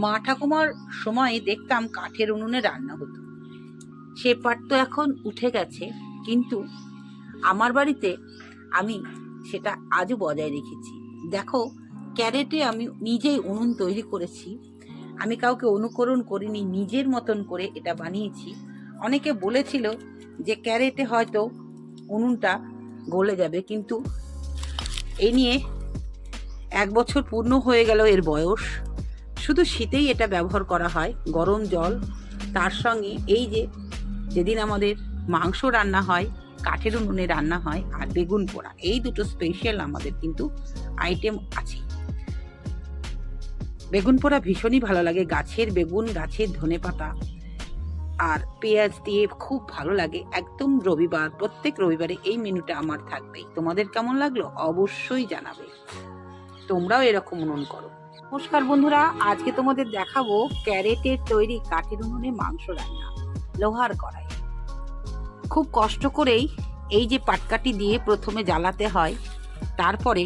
মা ঠাকুমার সময় দেখতাম কাঠের উনুনে রান্না হতো, সে পাট তো এখন উঠে গেছে, কিন্তু আমার বাড়িতে আমি সেটা আজও বজায় রেখেছি। দেখো, ক্যারেটে আমি নিজেই উনুন তৈরি করেছি, আমি কাউকে অনুকরণ করিনি, নিজের মতন করে এটা বানিয়েছি। অনেকে বলেছিল যে ক্যারেটে হয়তো উনুনটা গলে যাবে, কিন্তু এ নিয়ে 1 বছর পূর্ণ হয়ে গেল এর বয়স। শুধু শীতেই এটা ব্যবহার করা হয়, গরম জল, তার সঙ্গে এই যে যেদিন আমাদের মাংস রান্না হয় কাঠের উনুনে রান্না হয়, আর বেগুন পোড়া, এই দুটো স্পেশাল আমাদের কিন্তু আইটেম আছে। বেগুন পোড়া ভীষণই ভালো লাগে, গাছের বেগুন, গাছের ধনেপাতা আর পেঁয়াজ দিয়ে খুব ভালো লাগে। একদম রবিবার, প্রত্যেক রবিবারে এই মেনুটা আমার থাকবেই। তোমাদের কেমন লাগলো অবশ্যই জানাবে, তোমরাও এরকম উনুন করো। নমস্কার বন্ধুরা, আজকে তোমাদের দেখাবো ক্যারেটের তৈরি কাঠের উনুনে মাংস রান্না, লোহার কড়াই। খুব কষ্ট করেই এই যে পাটকাঠি দিয়ে প্রথমে জ্বালাতে হয়, তারপরে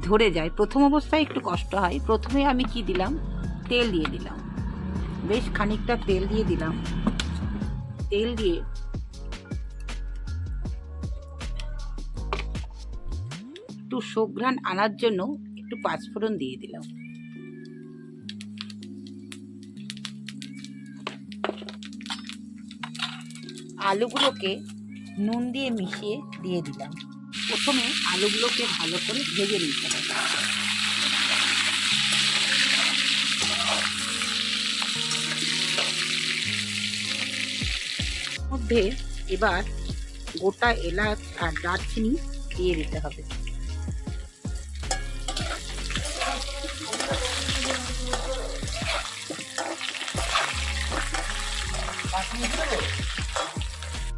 ধরে যায়। প্রথম অবস্থায় একটু কষ্ট হয়। প্রথমে আমি কি দিলাম, তেল দিয়ে দিলাম, বেশ খানিকটা তেল দিয়ে দিলাম। তেল দিয়ে একটু সুঘ্রাণ আনার জন্য একটু পাঁচফোড়ন দিয়ে দিলাম। আলুগুলোকে নুন দিয়ে মিশিয়ে দিয়ে দিলাম। প্রথমে আলুগুলোকে ভালো করে ভেজে নিতে হবে। মধ্যে এবার গোটা এলাচ আর দারচিনি দিয়ে দিতে হবে।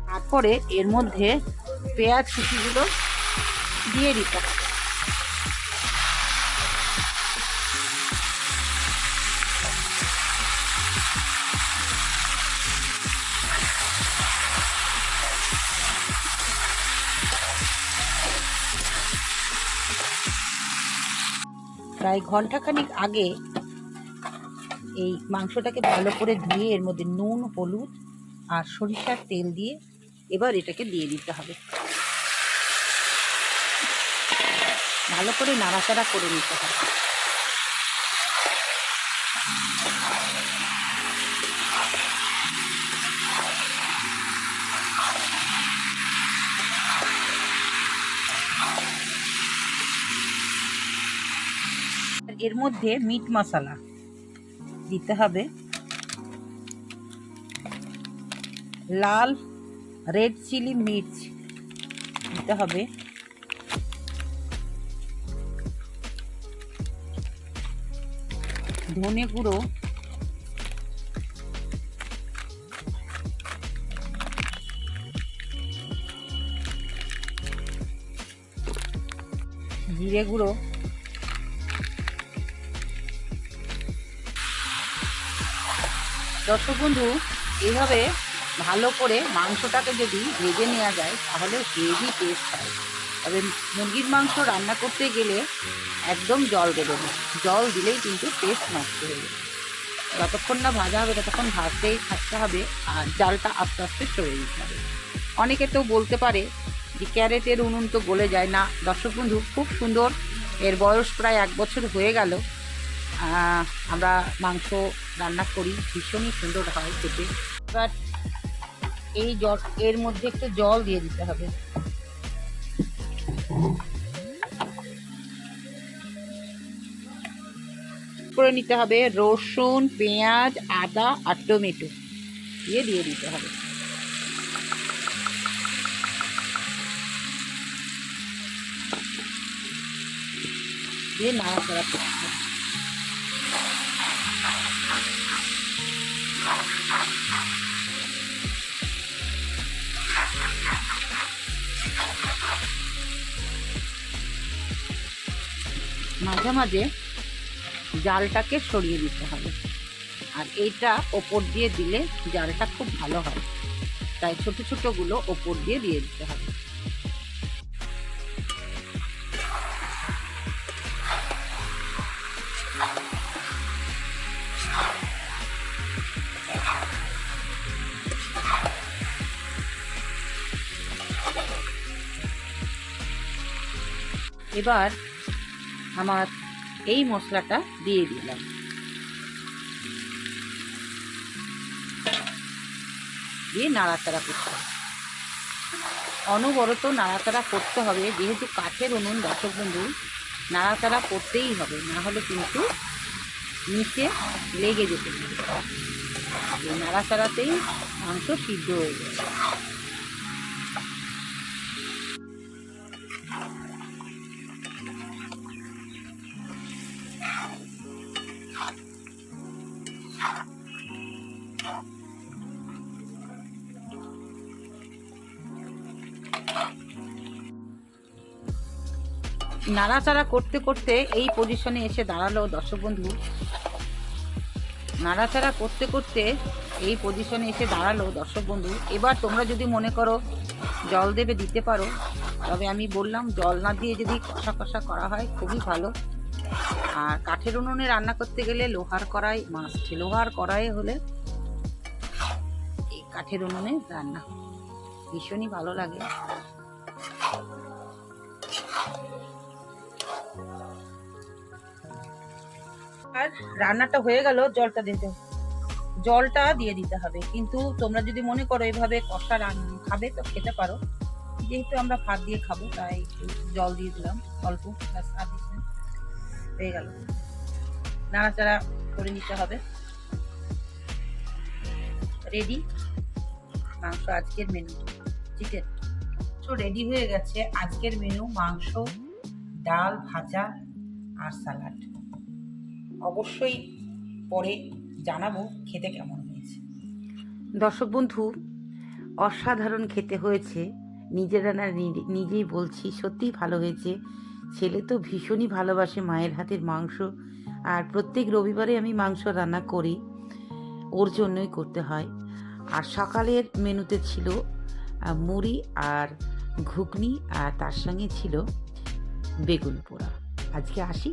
তারপরে এর মধ্যে পেঁয়াজ কুচিগুলো দিয়ে দিতে হবে। প্রায় ঘন্টাখানিক আগে এই মাংসটাকে ভালো করে ধুয়ে এর মধ্যে নুন, হলুদ আর সরিষার তেল দিয়ে এবার এটাকে দিয়ে দিতে হবে। ভালো করে নাড়াচাড়া করে নিতে হবে। এর মধ্যে মিট মশলা দিতে হবে, লাল রেড চিলি মির্চ দিতে হবে, ধনে গুঁড়ো, জিরে গুঁড়ো, দর্শক বন্ধু, এইভাবে ভালো করে মাংসটাকে যদি ভেজে নেওয়া যায় তাহলে হেভি টেস্ট হয়। তবে মুরগির মাংস রান্না করতে গেলে একদম জল দেবে না, জল দিলেই কিন্তু টেস্ট নষ্ট হয়ে যাবে। যতক্ষণ না ভাজা হবে ততক্ষণ ভাজতেই থাকতে হবে, আর জালটা আস্তে আস্তে সরে দিতে হবে। অনেকে তো বলতে পারে যে ক্যারেটের উনুন তো গলে যায় না। দর্শক বন্ধু, খুব সুন্দর, এর বয়স প্রায় 1 বছর হয়ে গেল। আমরা মাংস রান্না করি, ভীষণই সুন্দর হয় খেতে। এবার এই জল, এর মধ্যে একটু জল দিয়ে দিতে হবে। করে নিতে হবে রসুন, পেঁয়াজ, আদা আর টমেটো দিয়ে দিতে হবে। দিয়ে নাড়াচাড়া করতে হবে। মাঝে মাঝে জালটাকে সরিয়ে দিতে হবে, আর এইটা ওপর দিয়ে দিলে জালটা খুব ভালো হয়, তাই ছোট ছোটগুলো ওপর দিয়ে দিতে হবে। এবার আমার এই মশলাটা দিয়ে দিলাম। দিয়ে নাড়াচাড়া করতে হবে, অনবরত নাড়াচাড়া করতে হবে। যেহেতু কাঠের উনুন দর্শক বন্ধু, নাড়াচাড়া করতেই হবে, না হলে কিন্তু নিচে লেগে যেতে পারে। এই নাড়াচাড়াতেই মাংস সিদ্ধ হয়ে যাবে। নাড়াচাড়া করতে করতে এই পজিশনে এসে দাঁড়ালো দর্শক বন্ধু, নাড়াচাড়া করতে করতে এই পজিশনে এসে দাঁড়ালো দর্শক বন্ধু। এবার তোমরা যদি মনে করো জল দেবে, দিতে পারো, তবে আমি বললাম জল না দিয়ে যদি কষা কষা করা হয় খুবই ভালো। আর কাঠের উনুনে রান্না করতে গেলে লোহার কড়াই মাস্ট। লোহার কড়াই হলে এই কাঠের উনুনে রান্না ভীষণই ভালো লাগে। আর রান্নাটা হয়ে গেল, জলটা দিয়ে দিতে হবে। কিন্তু তোমরা যদি মনে করো এভাবে কষা খাবে তো খেতে পারো। যেহেতু আমরা ভাত দিয়ে খাবো তাই একটু জল দিয়ে দিলাম অল্প, ব্যাস আর দিচ্ছি না। হয়ে গেল, নাড়াচাড়া করে নিতে হবে। রেডি মাংস, আজকের মেনু চিকেন। তো রেডি হয়ে গেছে আজকের মেনু, মাংস, ডাল, ভাজা আর স্যালাড। অবশ্যই পরে জানাবো খেতে কেমন হয়েছে। দর্শক বন্ধু, অসাধারণ খেতে হয়েছে। নিজের রান্না নিজেই বলছি, সত্যিই ভালো হয়েছে। ছেলে তো ভীষণই ভালোবাসে মায়ের হাতের মাংস, আর প্রত্যেক রবিবারে আমি মাংস রান্না করি, ওর জন্যই করতে হয়। আর সকালের মেনুতে ছিল মুড়ি আর ঘুগনি, আর তার সঙ্গে ছিল বেগুন পোড়া। আজকে আসি।